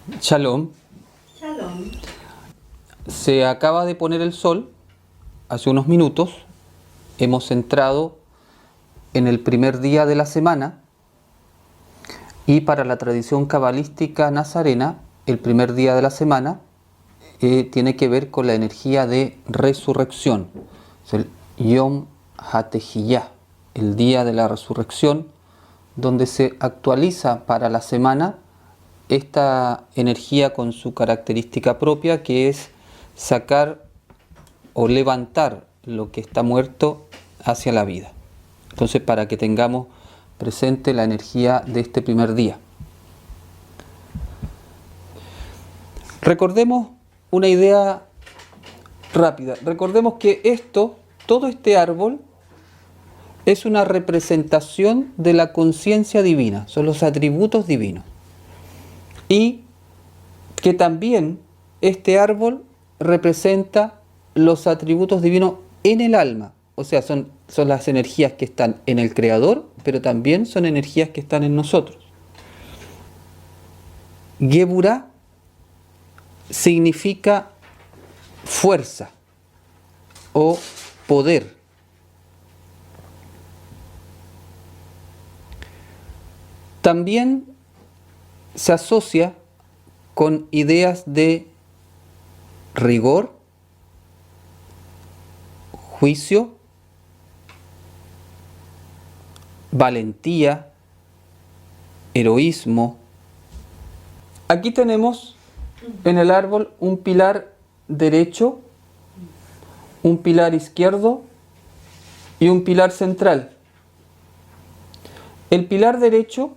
Shalom. Shalom. Se acaba de poner el sol hace unos minutos. Hemos entrado en el primer día de la semana y para la tradición cabalística nazarena, el primer día de la semana tiene que ver con la energía de resurrección. Es el Yom HaTejiyah, el día de la resurrección, donde se actualiza para la semana esta energía con su característica propia, que es sacar o levantar lo que está muerto hacia la vida. Entonces, para que tengamos presente la energía de este primer día. Recordemos una idea rápida. Recordemos que todo este árbol es una representación de la conciencia divina, son los atributos divinos. Y que también este árbol representa los atributos divinos en el alma. O sea, son las energías que están en el Creador, pero también son energías que están en nosotros. Geburah significa fuerza o poder. También se asocia con ideas de rigor, juicio, valentía, heroísmo. Aquí tenemos en el árbol un pilar derecho, un pilar izquierdo y un pilar central. El pilar derecho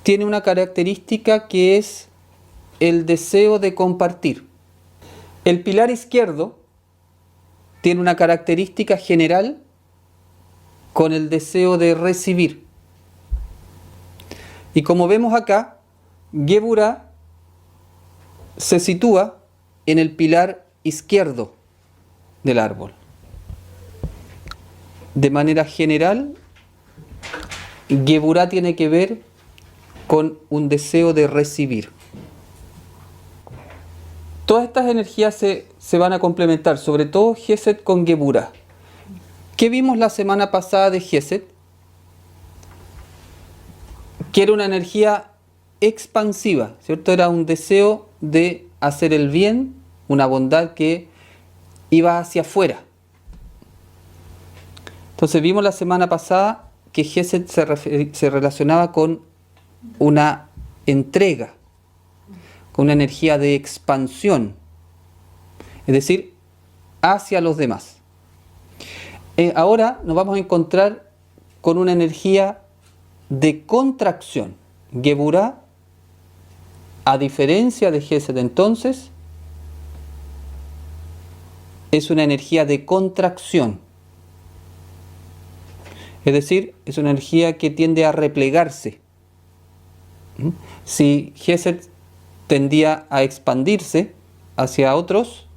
tiene una característica que es el deseo de compartir. El pilar izquierdo tiene una característica general con el deseo de recibir. Y como vemos acá, Geburah se sitúa en el pilar izquierdo del árbol. De manera general, Geburah tiene que ver con un deseo de recibir. Todas estas energías se van a complementar, sobre todo Gesed con Geburah. ¿Qué vimos la semana pasada de Gesed? Que era una energía expansiva, ¿cierto? Era un deseo de hacer el bien, una bondad que iba hacia afuera. Entonces vimos la semana pasada que Gesed se relacionaba con una entrega, con una energía de expansión, es decir, hacia los demás. Ahora nos vamos a encontrar con una energía de contracción. Geburah, a diferencia de Gesed entonces, es una energía de contracción. Es decir, es una energía que tiende a replegarse. Si Gesed tendía a expandirse hacia otros,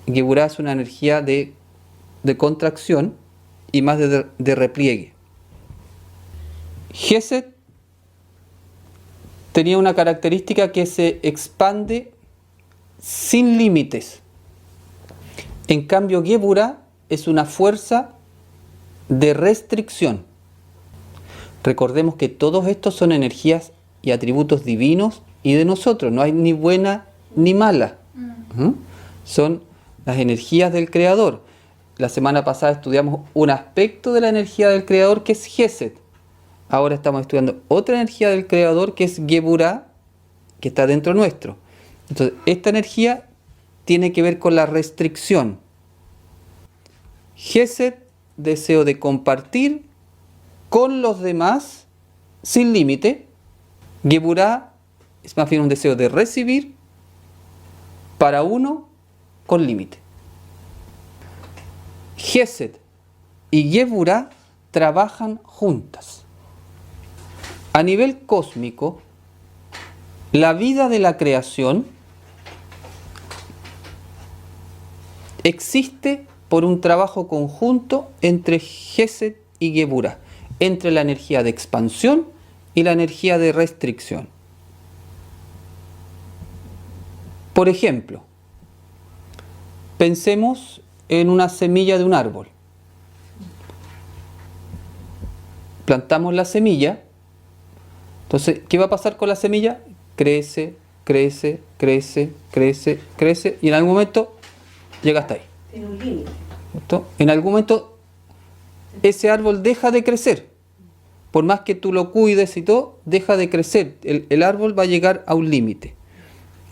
Geburah es una energía de contracción y más de repliegue. Gesed tenía una característica que se expande sin límites. En cambio, Geburah es una fuerza de restricción. Recordemos que todos estos son energías y atributos divinos y de nosotros. No hay ni buena ni mala. Son las energías del Creador. La semana pasada estudiamos un aspecto de la energía del Creador que es Gesed. Ahora estamos estudiando otra energía del Creador que es Geburah, que está dentro nuestro. Entonces, esta energía tiene que ver con la restricción. Gesed, deseo de compartir con los demás sin límite. Geburah es más bien un deseo de recibir para uno con límite. Gesed y Geburah trabajan juntas. A nivel cósmico, la vida de la creación existe por un trabajo conjunto entre Gesed y Geburah, entre la energía de expansión y la energía de restricción. Por ejemplo, pensemos en una semilla de un árbol. Plantamos la semilla. Entonces, ¿qué va a pasar con la semilla? Crece, crece, crece, crece, crece y en algún momento llega hasta ahí. Tiene un límite. ¿Cierto? En algún momento ese árbol deja de crecer. Por más que tú lo cuides y todo, deja de crecer. El árbol va a llegar a un límite.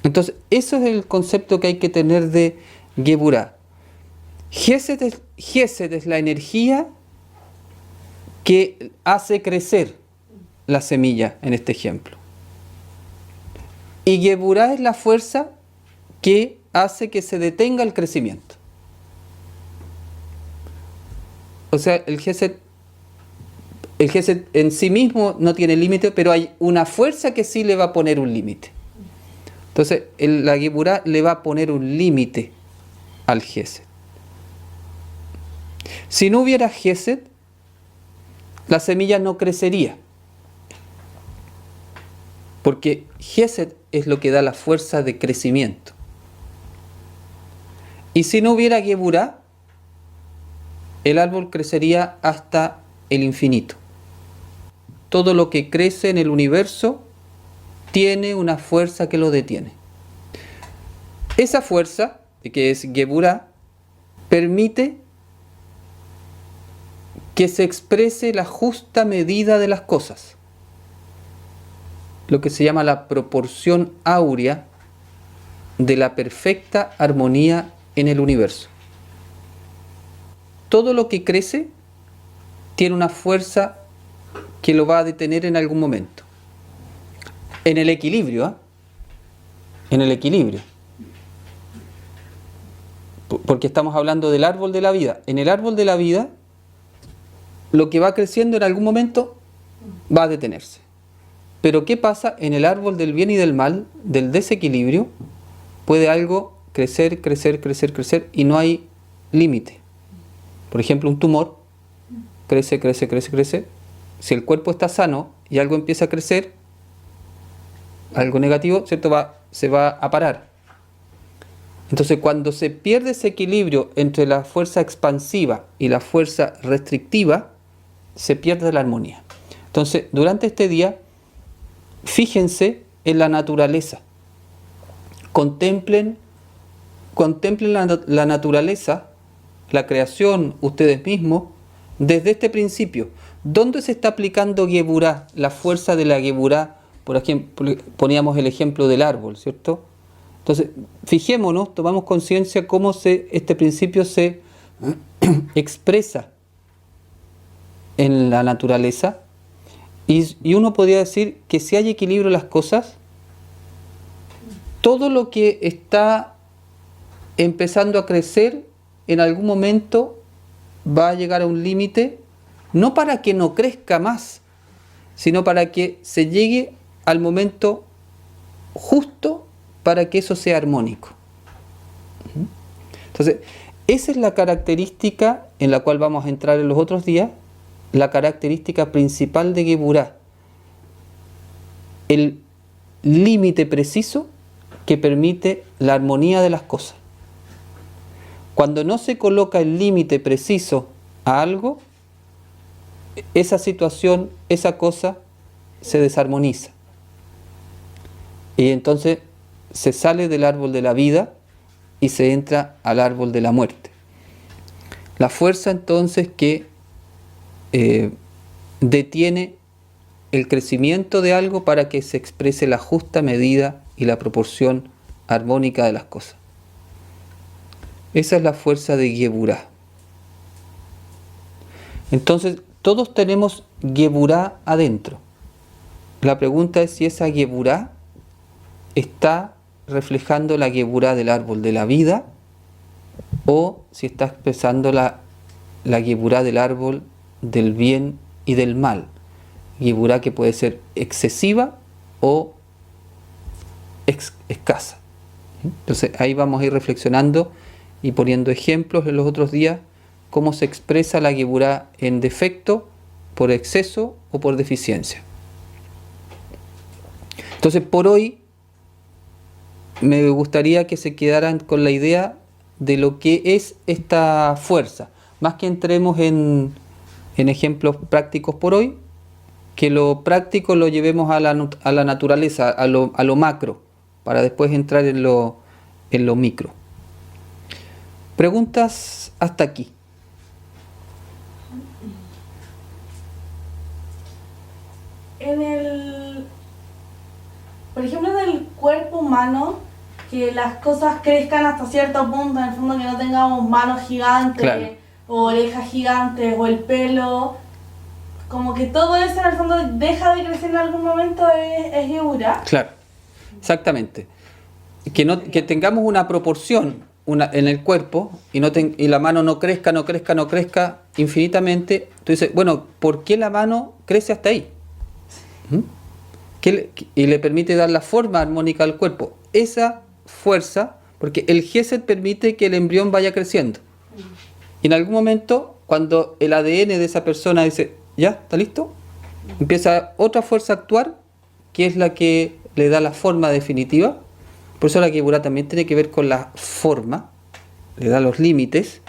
Entonces, eso es el concepto que hay que tener de Geburah. Gesed es la energía que hace crecer la semilla en este ejemplo. Y Geburah es la fuerza que hace que se detenga el crecimiento. O sea, el Gesed en sí mismo no tiene límite, pero hay una fuerza que sí le va a poner un límite. Entonces, la Geburah le va a poner un límite al Gesed. Si no hubiera Gesed, la semilla no crecería. Porque Gesed es lo que da la fuerza de crecimiento. Y si no hubiera Geburah, el árbol crecería hasta el infinito. Todo lo que crece en el universo tiene una fuerza que lo detiene. Esa fuerza, que es Geburah, permite que se exprese la justa medida de las cosas, lo que se llama la proporción áurea de la perfecta armonía en el universo. Todo lo que crece tiene una fuerza que lo va a detener en algún momento. En el equilibrio, ¿eh? En el equilibrio. Porque estamos hablando del árbol de la vida. En el árbol de la vida, lo que va creciendo en algún momento va a detenerse. Pero ¿qué pasa? En el árbol del bien y del mal, del desequilibrio, puede algo crecer, crecer, crecer, crecer y no hay límite. Por ejemplo, un tumor crece, crece, crece, crece. Si el cuerpo está sano y algo empieza a crecer, algo negativo, ¿cierto? Se va a parar. Entonces, cuando se pierde ese equilibrio entre la fuerza expansiva y la fuerza restrictiva, se pierde la armonía. Entonces, durante este día, fíjense en la naturaleza. Contemplen la naturaleza, la creación, ustedes mismos, desde este principio. ¿Dónde se está aplicando Geburah, la fuerza de la Geburah? Por ejemplo, poníamos el ejemplo del árbol, ¿cierto? Entonces, fijémonos, tomamos conciencia cómo este principio se expresa en la naturaleza. Y uno podría decir que si hay equilibrio en las cosas, todo lo que está empezando a crecer en algún momento va a llegar a un límite, no para que no crezca más, sino para que se llegue al momento justo para que eso sea armónico. Entonces, esa es la característica en la cual vamos a entrar en los otros días, la característica principal de Geburah, el límite preciso que permite la armonía de las cosas. Cuando no se coloca el límite preciso a algo, esa situación, esa cosa, se desarmoniza. Y entonces se sale del árbol de la vida y se entra al árbol de la muerte. La fuerza entonces que detiene el crecimiento de algo para que se exprese la justa medida y la proporción armónica de las cosas. Esa es la fuerza de Geburah. Entonces, todos tenemos Geburah adentro. La pregunta es si esa Geburah está reflejando la Geburah del árbol de la vida o si está expresando la Geburah del árbol del bien y del mal. Geburah que puede ser excesiva o escasa. Entonces ahí vamos a ir reflexionando y poniendo ejemplos en los otros días cómo se expresa la Geburah en defecto, por exceso o por deficiencia. Entonces por hoy me gustaría que se quedaran con la idea de lo que es esta fuerza. Más que entremos en ejemplos prácticos por hoy, que lo práctico lo llevemos a la naturaleza, a lo macro, para después entrar en lo micro. Preguntas hasta aquí. Por ejemplo, en el cuerpo humano, que las cosas crezcan hasta cierto punto, en el fondo que no tengamos manos gigantes, claro, o orejas gigantes, o el pelo, como que todo eso en el fondo deja de crecer en algún momento, es Gebura. Claro, exactamente. Que tengamos una proporción en el cuerpo y la mano no crezca infinitamente. Tú dices, bueno, ¿por qué la mano crece hasta ahí? Y le permite dar la forma armónica al cuerpo. Esa fuerza, porque el Gesed permite que el embrión vaya creciendo. Y en algún momento, cuando el ADN de esa persona dice, ya, ¿está listo?, empieza otra fuerza a actuar, que es la que le da la forma definitiva. Por eso la Geburá también tiene que ver con la forma, le da los límites,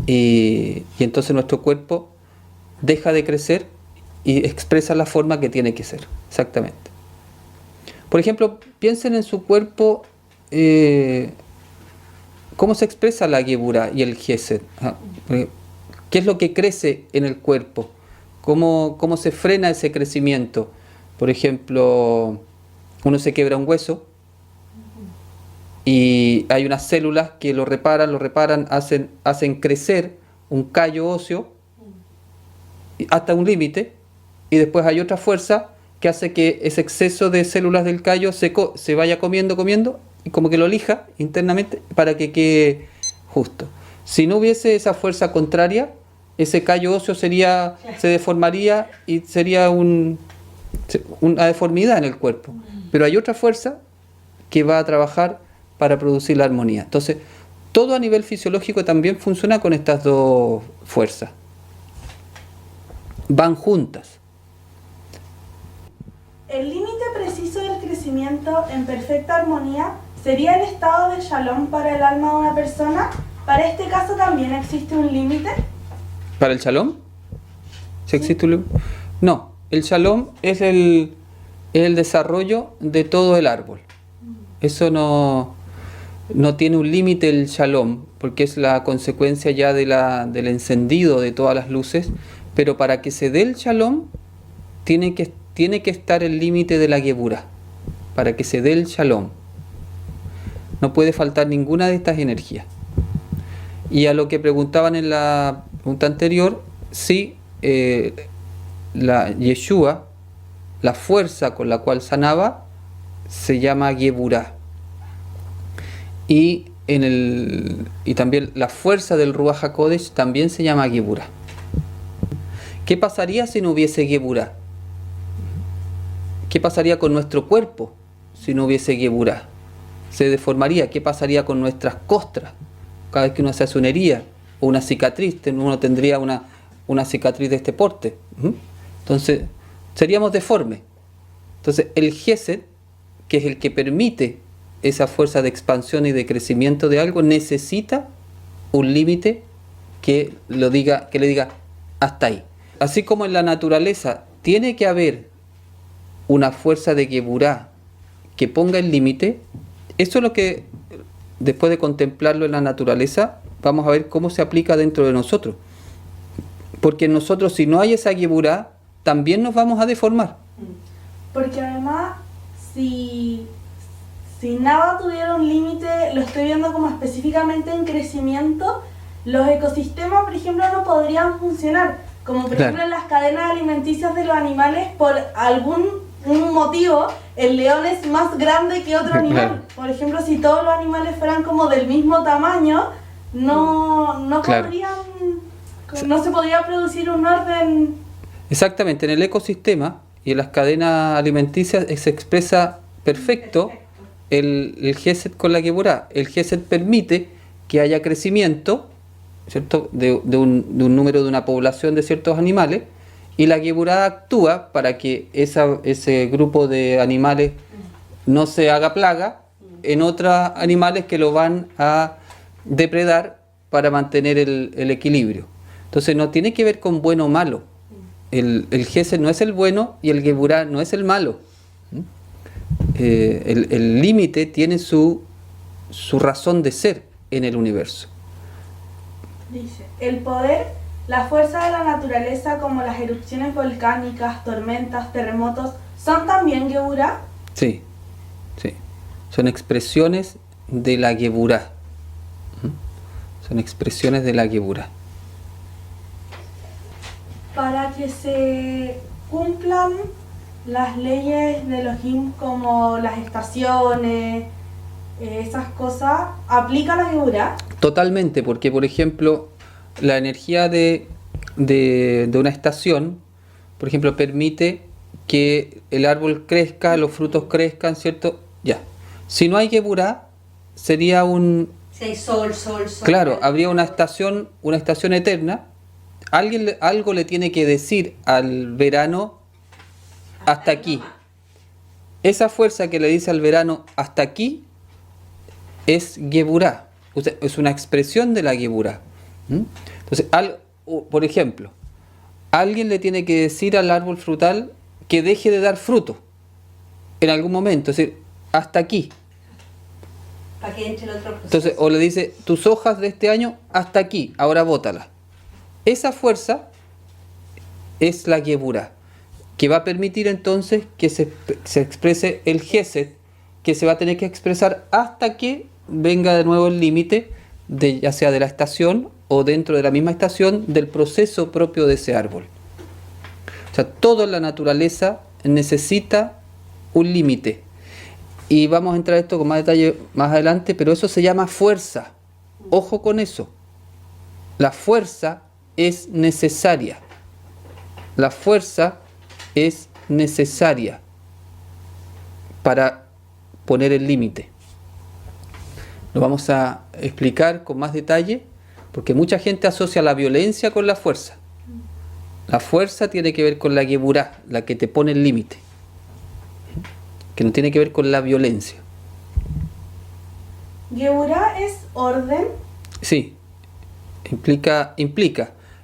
y entonces nuestro cuerpo deja de crecer y expresa la forma que tiene que ser, exactamente. Por ejemplo, piensen en su cuerpo, cómo se expresa la Geburá y el Gesed. ¿Qué es lo que crece en el cuerpo? ¿Cómo se frena ese crecimiento? Por ejemplo, uno se quiebra un hueso y hay unas células que lo reparan, hacen crecer un callo óseo hasta un límite, y después hay otra fuerza que hace que ese exceso de células del callo se vaya comiendo, y como que lo lija internamente para que quede justo. Si no hubiese esa fuerza contraria, ese callo óseo se deformaría y sería una deformidad en el cuerpo. Pero hay otra fuerza que va a trabajar para producir la armonía. Entonces, todo a nivel fisiológico también funciona con estas dos fuerzas. Van juntas. El límite preciso del crecimiento en perfecta armonía sería el estado de Shalom para el alma de una persona. ¿Para este caso también existe un límite? ¿Para el Shalom? ¿Sí existe un límite? No, el Shalom es el desarrollo de todo el árbol. Eso no tiene un límite el Shalom, porque es la consecuencia ya del encendido de todas las luces, pero para que se dé el Shalom tiene que estar el límite de la Geburá, para que se dé el Shalom. No puede faltar ninguna de estas energías. Y a lo que preguntaban en la pregunta anterior, sí, la Yeshua, la fuerza con la cual sanaba, se llama Geburá. Y también la fuerza del Ruach HaKodesh también se llama Geburá. ¿Qué pasaría si no hubiese Geburá? ¿Qué pasaría con nuestro cuerpo si no hubiese Geburá? Se deformaría. ¿Qué pasaría con nuestras costras? Cada vez que uno se hace una herida o una cicatriz, uno tendría una cicatriz de este porte. Entonces, seríamos deformes. Entonces, el Gesed, que es el que permite esa fuerza de expansión y de crecimiento de algo, necesita un límite que le diga hasta ahí. Así como en la naturaleza tiene que haber una fuerza de Geburá que ponga el límite, eso es lo que, después de contemplarlo en la naturaleza, vamos a ver cómo se aplica dentro de nosotros. Porque nosotros, si no hay esa Geburá, también nos vamos a deformar. Porque además, si nada tuviera un límite, lo estoy viendo como específicamente en crecimiento, los ecosistemas, por ejemplo, no podrían funcionar. Como por ejemplo en las cadenas alimenticias de los animales, por algún motivo, el león es más grande que otro animal. Por ejemplo, si todos los animales fueran como del mismo tamaño, no se podría producir un orden. Exactamente, en el ecosistema y en las cadenas alimenticias se expresa perfecto el Gesed con la Geburá. El Gesed permite que haya crecimiento, ¿cierto?, de un número de una población de ciertos animales, y la Geburá actúa para que ese grupo de animales no se haga plaga en otros animales que lo van a depredar para mantener el equilibrio. Entonces no tiene que ver con bueno o malo. El Gesed no es el bueno y el Geburah no es el malo. El límite tiene su razón de ser en el universo. Dice, el poder, la fuerza de la naturaleza como las erupciones volcánicas, tormentas, terremotos, ¿son también Geburah? Sí, sí. Son expresiones de la Geburah. Son expresiones de la Geburah. Para que se cumplan las leyes de Elohim como las estaciones, esas cosas, ¿aplica la Geburah? Totalmente, porque por ejemplo, la energía de una estación, por ejemplo, permite que el árbol crezca, los frutos crezcan, ¿cierto? Ya. Si no hay Geburah, sería un... Si hay sol. Claro, habría una estación eterna. Algo le tiene que decir al verano hasta aquí. Esa fuerza que le dice al verano hasta aquí es Geburah. O sea, es una expresión de la Geburah. Entonces, por ejemplo, alguien le tiene que decir al árbol frutal que deje de dar fruto en algún momento, es decir, hasta aquí. Para que entre el otro proceso. Entonces, o le dice, tus hojas de este año hasta aquí, ahora bótalas. Esa fuerza es la Geburah, que va a permitir entonces que se exprese el Gesed, que se va a tener que expresar hasta que venga de nuevo el límite, ya sea de la estación o dentro de la misma estación, del proceso propio de ese árbol. O sea, toda la naturaleza necesita un límite. Y vamos a entrar a esto con más detalle más adelante, pero eso se llama fuerza. Ojo con eso. La fuerza es necesaria. La fuerza es necesaria para poner el límite. Lo vamos a explicar con más detalle, porque mucha gente asocia la violencia con la fuerza. La fuerza tiene que ver con la Geburah, la que te pone el límite, que no tiene que ver con la violencia. ¿Geburah es orden? Sí, implica.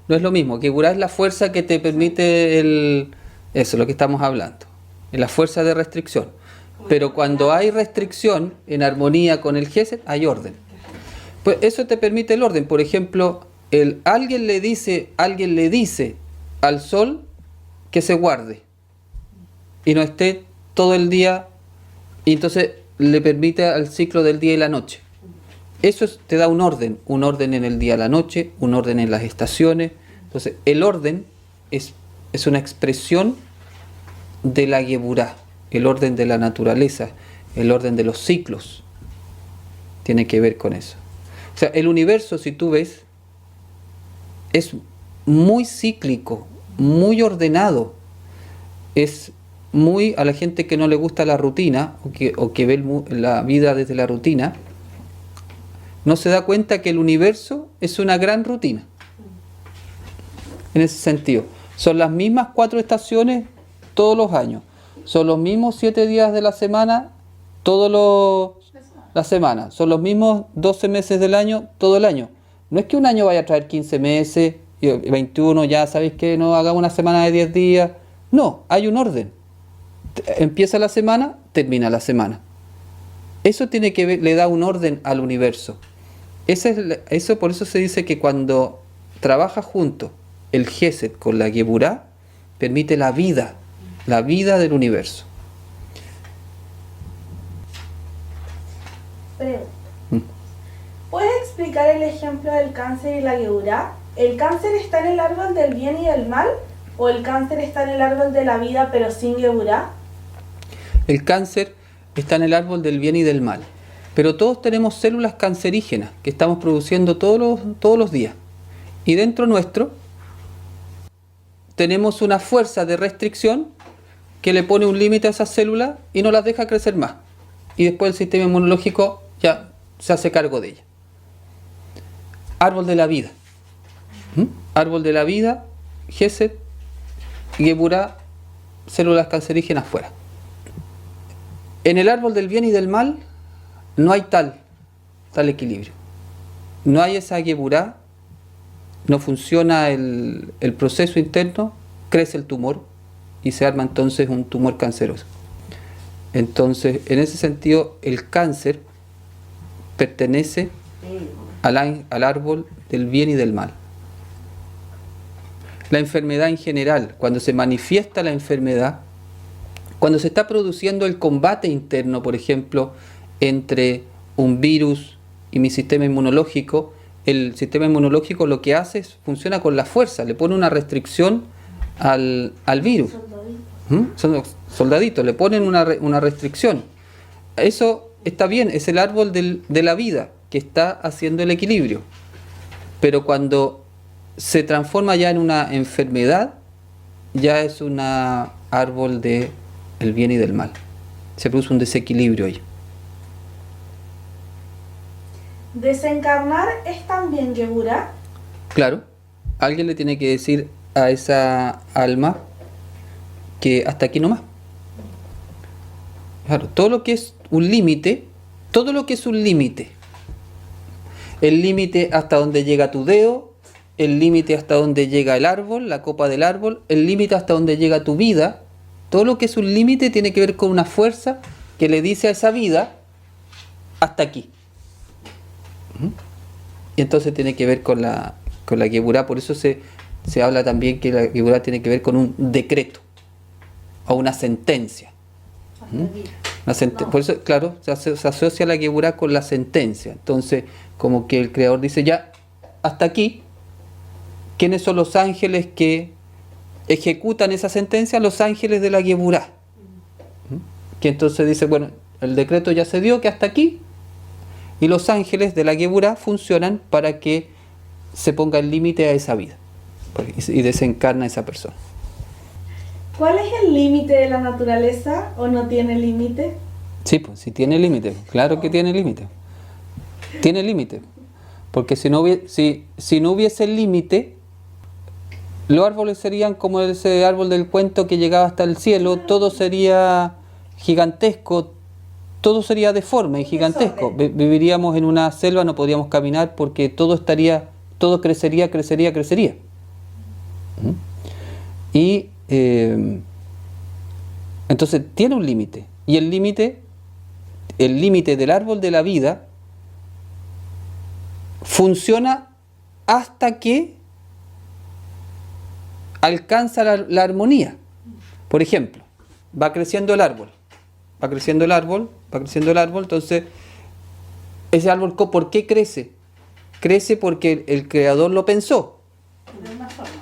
No es lo mismo. Geburah es la fuerza que te permite eso es lo que estamos hablando. Es la fuerza de restricción. Pero cuando hay restricción en armonía con el Gesed, hay orden. Pues eso te permite el orden. Por ejemplo, alguien le dice al sol que se guarde y no esté todo el día, y entonces le permite al ciclo del día y la noche. Eso te da un orden en el día y la noche, un orden en las estaciones. Entonces, el orden es una expresión de la Geburah, el orden de la naturaleza, el orden de los ciclos. Tiene que ver con eso. O sea, el universo, si tú ves, es muy cíclico, muy ordenado. Es muy, a la gente que no le gusta la rutina o que ve la vida desde la rutina, no se da cuenta que el universo es una gran rutina. En ese sentido, son las mismas 4 estaciones todos los años, son los mismos 7 días de la semana la semana, son los mismos 12 meses del año todo el año. No es que un año vaya a traer 15 meses y 21, ya sabéis que no hagamos una semana de 10 días. No, hay un orden. Empieza la semana, termina la semana. Eso tiene que ver, le da un orden al universo. Eso por eso se dice que cuando trabaja junto el Gesed con la Geburah, permite la vida del universo. Pregunta. ¿Puedes explicar el ejemplo del cáncer y la Geburah? ¿El cáncer está en el árbol del bien y del mal? ¿O el cáncer está en el árbol de la vida pero sin Geburah? El cáncer está en el árbol del bien y del mal. Pero todos tenemos células cancerígenas que estamos produciendo todos los días. Y dentro nuestro tenemos una fuerza de restricción que le pone un límite a esas células y no las deja crecer más. Y después el sistema inmunológico ya se hace cargo de ella. Árbol de la vida. Árbol de la vida, Gesed, Geburah, células cancerígenas fuera. En el árbol del bien y del mal no hay tal equilibrio. No hay esa geburá, no funciona el proceso interno, crece el tumor y se arma entonces un tumor canceroso. Entonces, en ese sentido, el cáncer pertenece al árbol del bien y del mal. La enfermedad en general, cuando se manifiesta la enfermedad, cuando se está produciendo el combate interno, por ejemplo, entre un virus y mi sistema inmunológico, el sistema inmunológico lo que hace es funciona con la fuerza, le pone una restricción al virus. Son los soldaditos, le ponen una restricción. Eso está bien, es el árbol de la vida que está haciendo el equilibrio. Pero cuando se transforma ya en una enfermedad, ya es un árbol del bien y del mal. Se produce un desequilibrio ahí. ¿Desencarnar es también geburá? Claro, alguien le tiene que decir a esa alma que hasta aquí nomás. Claro, todo lo que es un límite, el límite hasta donde llega tu dedo, el límite hasta donde llega el árbol, la copa del árbol, el límite hasta donde llega tu vida, todo lo que es un límite tiene que ver con una fuerza que le dice a esa vida hasta aquí. Y entonces tiene que ver con la geburá, por eso se habla también que la geburá tiene que ver con un decreto o una sentencia. Por eso, claro, se asocia la geburá con la sentencia. Entonces, como que el creador dice, ya, hasta aquí. ¿Quiénes son los ángeles que ejecutan esa sentencia? Los ángeles de la geburá. Que entonces dice, bueno, el decreto ya se dio, que hasta aquí. Y los ángeles de la geburá funcionan para que se ponga el límite a esa vida y desencarna a esa persona. ¿Cuál es el límite de la naturaleza o no tiene límite? Sí, pues sí tiene límite, claro que tiene límite. Tiene límite, porque si no hubiese límite, los árboles serían como ese árbol del cuento que llegaba hasta el cielo, todo sería gigantesco, todo sería deforme y gigantesco. Viviríamos en una selva, no podríamos caminar porque todo crecería. Y entonces tiene un límite. Y el límite del árbol de la vida funciona hasta que alcanza la armonía. Por ejemplo, va creciendo el árbol, entonces ese árbol, ¿por qué crece? Crece porque el creador lo pensó,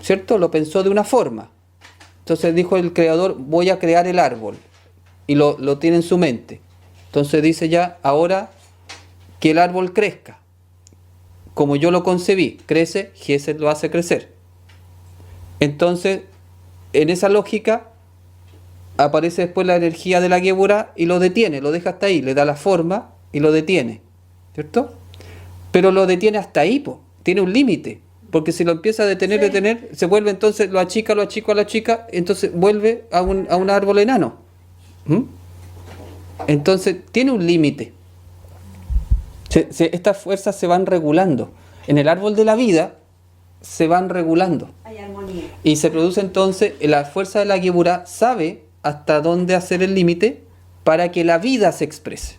¿cierto? Lo pensó de una forma. Entonces dijo el creador, voy a crear el árbol, y lo tiene en su mente. Entonces dice ya, ahora que el árbol crezca, como yo lo concebí, crece, Gesed lo hace crecer. Entonces, en esa lógica, aparece después la energía de la geburá y lo detiene, lo deja hasta ahí, le da la forma y lo detiene, ¿cierto? Pero lo detiene hasta ahí, tiene un límite, porque si lo empieza a detener, se vuelve entonces, lo achica, entonces vuelve a un árbol enano. Entonces, tiene un límite. Estas fuerzas se van regulando. En el árbol de la vida se van regulando. Hay armonía. Y se produce entonces, la fuerza de la geburá sabe hasta dónde hacer el límite para que la vida se exprese.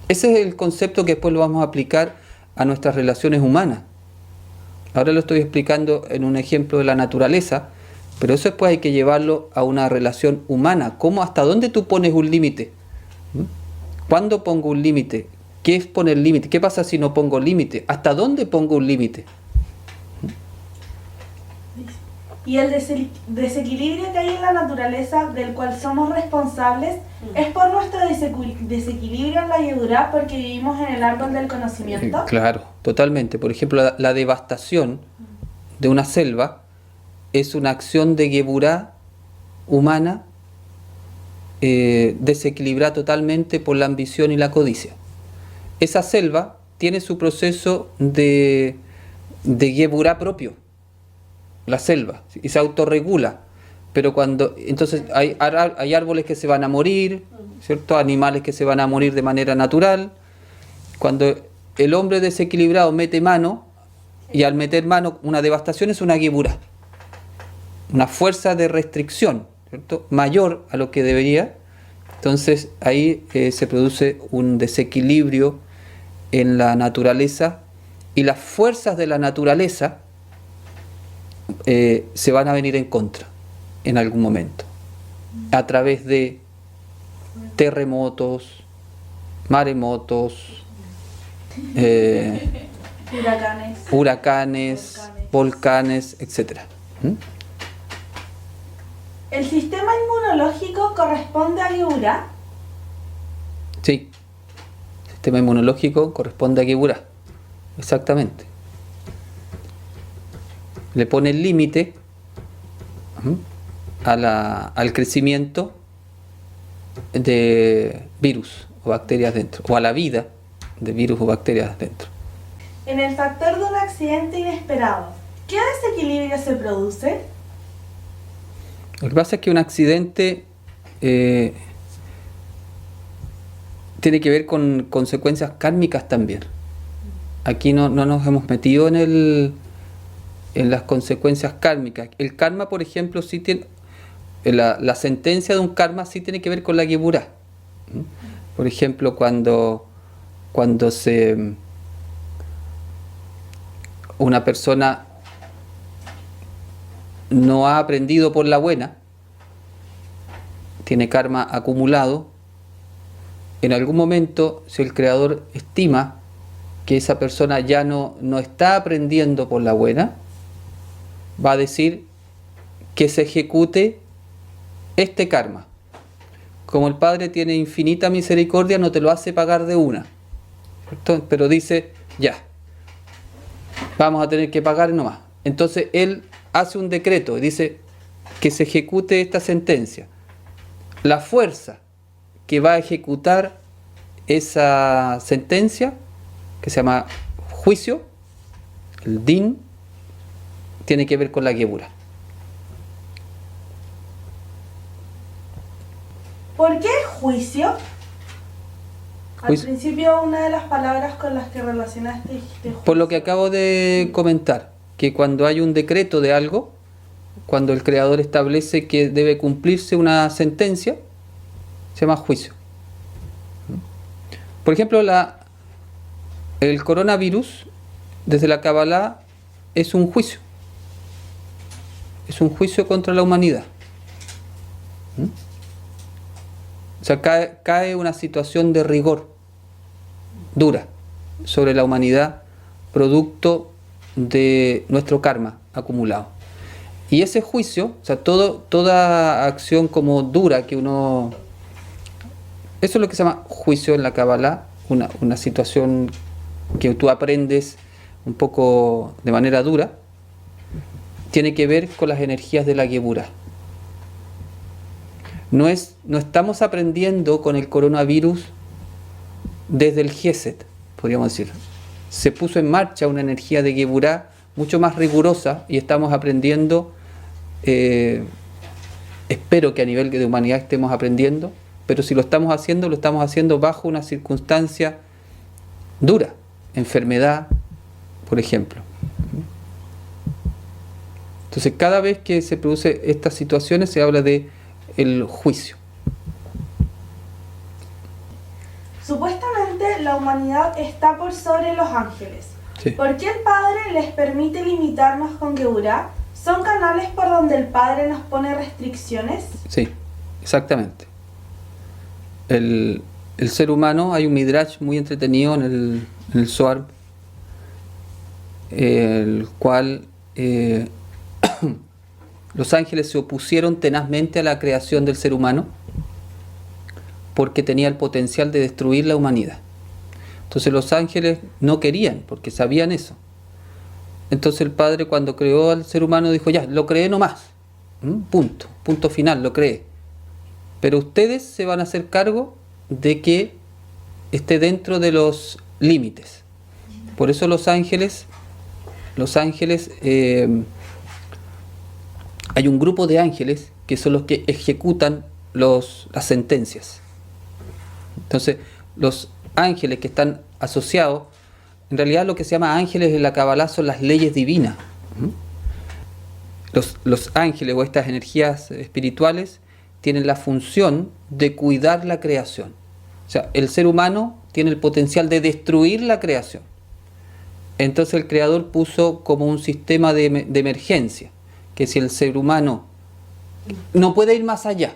Ese es el concepto que después lo vamos a aplicar a nuestras relaciones humanas. Ahora lo estoy explicando en un ejemplo de la naturaleza, pero eso después hay que llevarlo a una relación humana. ¿Cómo, hasta dónde tú pones un límite? ¿Cuándo pongo un límite? ¿Qué es poner límite? ¿Qué pasa si no pongo límite? ¿Hasta dónde pongo un límite? Y el desequilibrio que hay en la naturaleza, del cual somos responsables, es por nuestro desequilibrio en la geburá, porque vivimos en el árbol del conocimiento. Claro, totalmente. Por ejemplo, la devastación de una selva es una acción de geburá humana desequilibrada totalmente por la ambición y la codicia. Esa selva tiene su proceso de geburá propio, la selva, y se autorregula, pero entonces hay árboles que se van a morir, ¿cierto? Animales que se van a morir de manera natural. Cuando el hombre desequilibrado mete mano, y al meter mano, una devastación es una geburá, una fuerza de restricción, ¿cierto? Mayor a lo que debería. Entonces ahí se produce un desequilibrio en la naturaleza, y las fuerzas de la naturaleza se van a venir en contra en algún momento, a través de terremotos, maremotos, huracanes, volcanes, etc. ¿El sistema inmunológico corresponde a Geburá? Sí, el sistema inmunológico corresponde a Geburá, exactamente. Le pone el límite al crecimiento de virus o bacterias dentro, o a la vida de virus o bacterias dentro. En el factor de un accidente inesperado, ¿qué desequilibrio se produce? Lo que pasa es que un accidente tiene que ver con consecuencias kármicas también. Aquí no nos hemos metido en las consecuencias kármicas. El karma, por ejemplo, sí tiene, la sentencia de un karma sí tiene que ver con la geburá. Por ejemplo, cuando una persona no ha aprendido por la buena, tiene karma acumulado, en algún momento, si el creador estima que esa persona ya no está aprendiendo por la buena, va a decir que se ejecute este karma. Como el Padre tiene infinita misericordia, no te lo hace pagar de una, ¿cierto? Pero dice, ya, vamos a tener que pagar nomás. Entonces Él hace un decreto y dice que se ejecute esta sentencia. La fuerza que va a ejecutar esa sentencia, que se llama juicio, el din, tiene que ver con la geburá. ¿Por qué juicio? Al Juicio. principio, una de las palabras con las que relacionaste dijiste juicio. Por lo que acabo de comentar, que cuando hay un decreto de algo, cuando el creador establece que debe cumplirse una sentencia, se llama juicio. Por ejemplo, el coronavirus, desde la Kabbalah, es un juicio. Es un juicio contra la humanidad. O sea, cae una situación de rigor dura sobre la humanidad, producto de nuestro karma acumulado. Y ese juicio, o sea, toda acción como dura que uno... Eso es lo que se llama juicio en la Kabbalah, una situación que tú aprendes un poco de manera dura, tiene que ver con las energías de la geburá. No estamos aprendiendo con el coronavirus desde el Geset, podríamos decir. Se puso en marcha una energía de geburá mucho más rigurosa y estamos aprendiendo, espero que a nivel de humanidad estemos aprendiendo, pero si lo estamos haciendo bajo una circunstancia dura, enfermedad, por ejemplo. Entonces, cada vez que se produce estas situaciones se habla de el juicio. Supuestamente la humanidad está por sobre los ángeles. Sí. ¿Por qué el Padre les permite limitarnos con geburá? ¿Son canales por donde el Padre nos pone restricciones? Sí, exactamente. El ser humano, hay un midrash muy entretenido en el Zohar, el cual los ángeles se opusieron tenazmente a la creación del ser humano porque tenía el potencial de destruir la humanidad. Entonces los ángeles no querían, porque sabían eso. Entonces el Padre, cuando creó al ser humano, dijo, ya, lo creé nomás, punto final, lo creé. Pero ustedes se van a hacer cargo de que esté dentro de los límites. Por eso los ángeles, hay un grupo de ángeles que son los que ejecutan las sentencias. Entonces, los ángeles que están asociados, en realidad lo que se llama ángeles en la Kabbalah son las leyes divinas. Los ángeles o estas energías espirituales tienen la función de cuidar la creación. O sea, el ser humano tiene el potencial de destruir la creación. Entonces el Creador puso como un sistema de emergencia, que si el ser humano no puede ir más allá,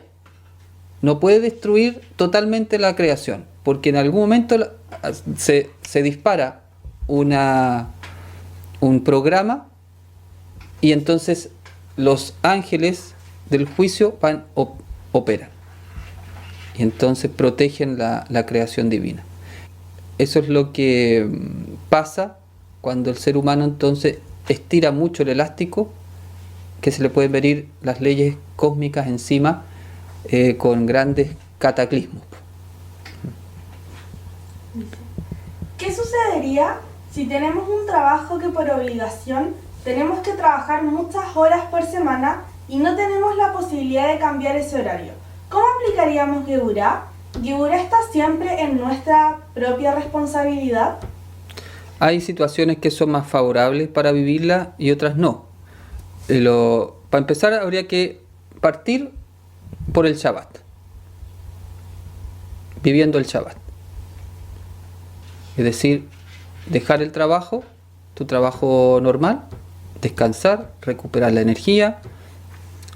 no puede destruir totalmente la creación, porque en algún momento se dispara un programa y entonces los ángeles del juicio operan y entonces protegen la creación divina. Eso es lo que pasa cuando el ser humano entonces estira mucho el elástico, que se le pueden venir las leyes cósmicas encima con grandes cataclismos. ¿Qué sucedería si tenemos un trabajo que por obligación tenemos que trabajar muchas horas por semana y no tenemos la posibilidad de cambiar ese horario? ¿Cómo aplicaríamos Geburá? ¿Geburá está siempre en nuestra propia responsabilidad? Hay situaciones que son más favorables para vivirla y otras no. Para empezar, habría que partir por el Shabbat, viviendo el Shabbat. Es decir, dejar el trabajo, tu trabajo normal, descansar, recuperar la energía.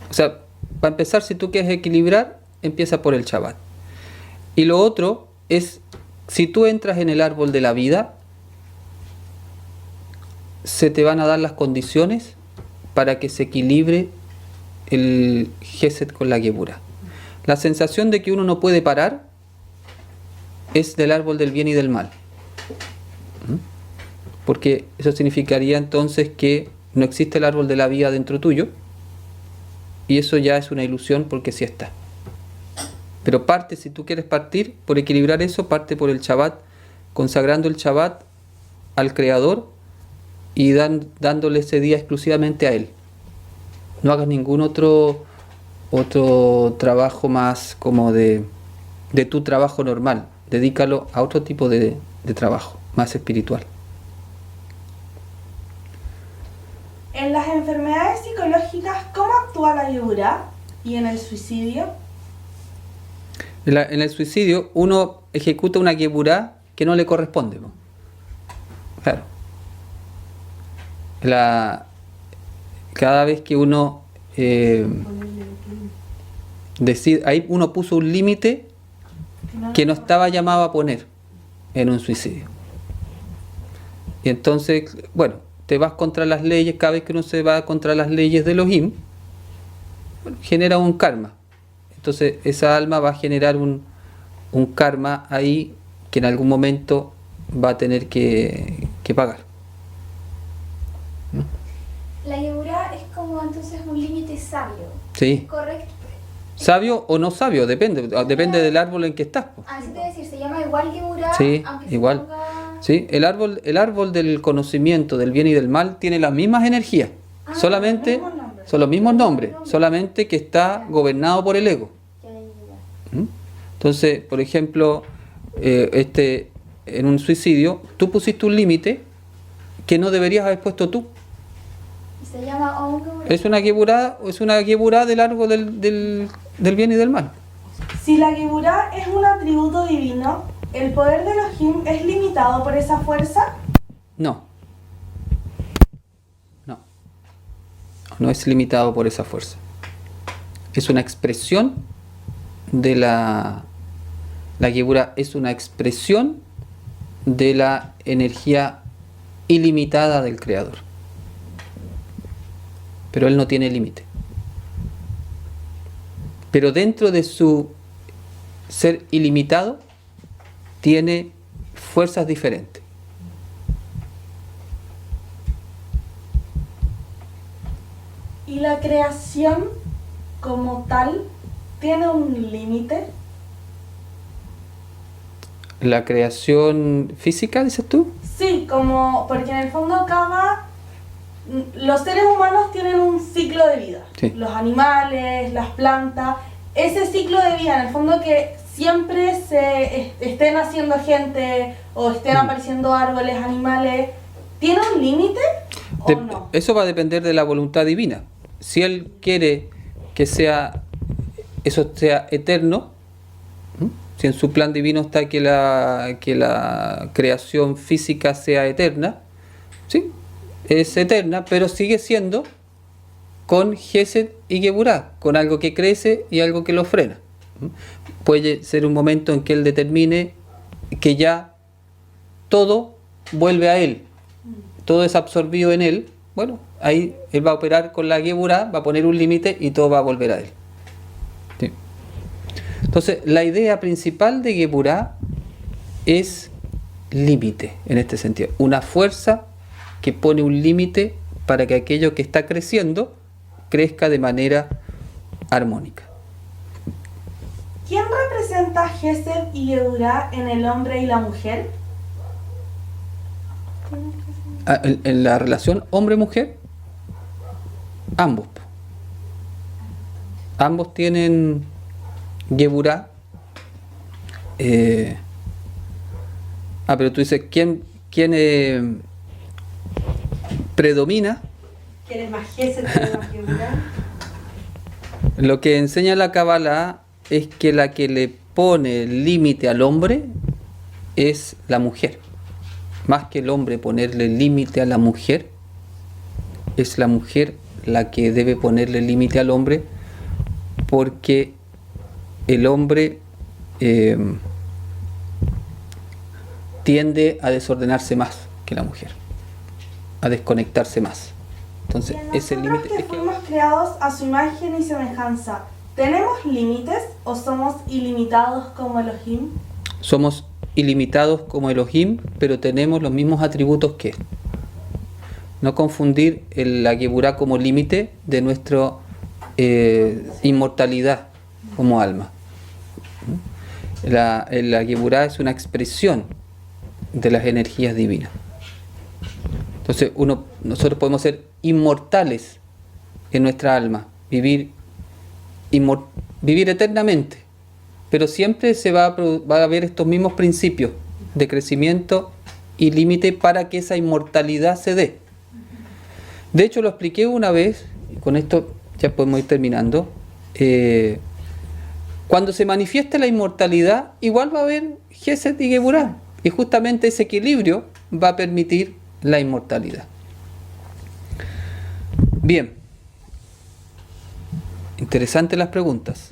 O sea, para empezar, si tú quieres equilibrar, empieza por el Shabbat. Y lo otro es, si tú entras en el árbol de la vida, se te van a dar las condiciones para que se equilibre el Gesed con la Geburá. La sensación de que uno no puede parar es del árbol del bien y del mal. Porque eso significaría entonces que no existe el árbol de la vida dentro tuyo, y eso ya es una ilusión porque sí está. Pero parte, si tú quieres partir por equilibrar eso, parte por el Shabbat, consagrando el Shabbat al Creador y dándole ese día exclusivamente a Él. No hagas ningún otro trabajo más como de tu trabajo normal. Dedícalo a otro tipo de trabajo, más espiritual. En las enfermedades psicológicas, ¿cómo actúa la Geburá? ¿Y en el suicidio? En el suicidio uno ejecuta una Geburá que no le corresponde. Claro. Cada vez que uno decide, ahí uno puso un límite que no estaba llamado a poner en un suicidio. Y entonces, bueno, te vas contra las leyes. Cada vez que uno se va contra las leyes de Elohim, genera un karma. Entonces esa alma va a generar un karma ahí que en algún momento va a tener que pagar. La Geburá es como entonces un límite sabio. Sí. ¿Correcto? ¿Sabio o no sabio? Depende del árbol en que estás. Así te decir, se llama igual Geburá. Sí, aunque igual. Se ponga... Sí, el árbol del conocimiento del bien y del mal tiene las mismas energías. Solamente son los mismos nombres, solamente que está gobernado por el ego. Entonces, por ejemplo, en un suicidio, tú pusiste un límite que no deberías haber puesto tú. Se llama Om Geburá. Es una Geburá del árbol del bien y del mal. Si la Geburá es un atributo divino, ¿el poder de Elohim es limitado por esa fuerza? No. No es limitado por esa fuerza. Es una expresión de la Geburá, es una expresión de la energía ilimitada del Creador. Pero Él no tiene límite. Pero dentro de su ser ilimitado, tiene fuerzas diferentes. ¿Y la creación como tal tiene un límite? ¿La creación física, dices tú? Sí, porque en el fondo los seres humanos tienen un ciclo de vida. Sí. Los animales, las plantas, ese ciclo de vida, en el fondo que siempre estén naciendo gente o estén apareciendo árboles, animales, ¿tiene un límite o no? Eso va a depender de la voluntad divina. Si Él quiere que eso sea eterno, si en su plan divino está que la creación física sea eterna, sí, es eterna, pero sigue siendo con Gesed y Geburah, con algo que crece y algo que lo frena. Puede ser un momento en que Él determine que ya todo vuelve a Él, todo es absorbido en Él. Bueno, ahí Él va a operar con la Geburah, va a poner un límite y todo va a volver a Él. ¿Sí? Entonces, la idea principal de Geburah es límite, en este sentido. Una fuerza que pone un límite para que aquello que está creciendo crezca de manera armónica. ¿Quién representa Gesed y Geburah en el hombre y la mujer? En la relación hombre-mujer, ambos. Ambos tienen Geburah. Pero tú dices, ¿quién predomina? ¿Quién es más Gesed, quién es más Geburah? Lo que enseña la Kabbalah es que la que le pone límite al hombre es la mujer. Más que el hombre ponerle límite a la mujer, es la mujer la que debe ponerle límite al hombre, porque el hombre tiende a desordenarse más que la mujer, a desconectarse más. Entonces, ese límite Nosotros que fuimos creados a su imagen y semejanza, ¿tenemos límites o somos ilimitados como Elohim? somos ilimitados como Elohim, pero tenemos los mismos atributos que Él. No confundir la Geburah como límite de nuestra inmortalidad como alma. La Geburah es una expresión de las energías divinas. Entonces nosotros podemos ser inmortales en nuestra alma, vivir eternamente, pero siempre va a haber estos mismos principios de crecimiento y límite para que esa inmortalidad se dé. De hecho, lo expliqué una vez, y con esto ya podemos ir terminando. Cuando se manifieste la inmortalidad, igual va a haber Gesed y Geburah, y justamente ese equilibrio va a permitir la inmortalidad. Bien, interesantes las preguntas.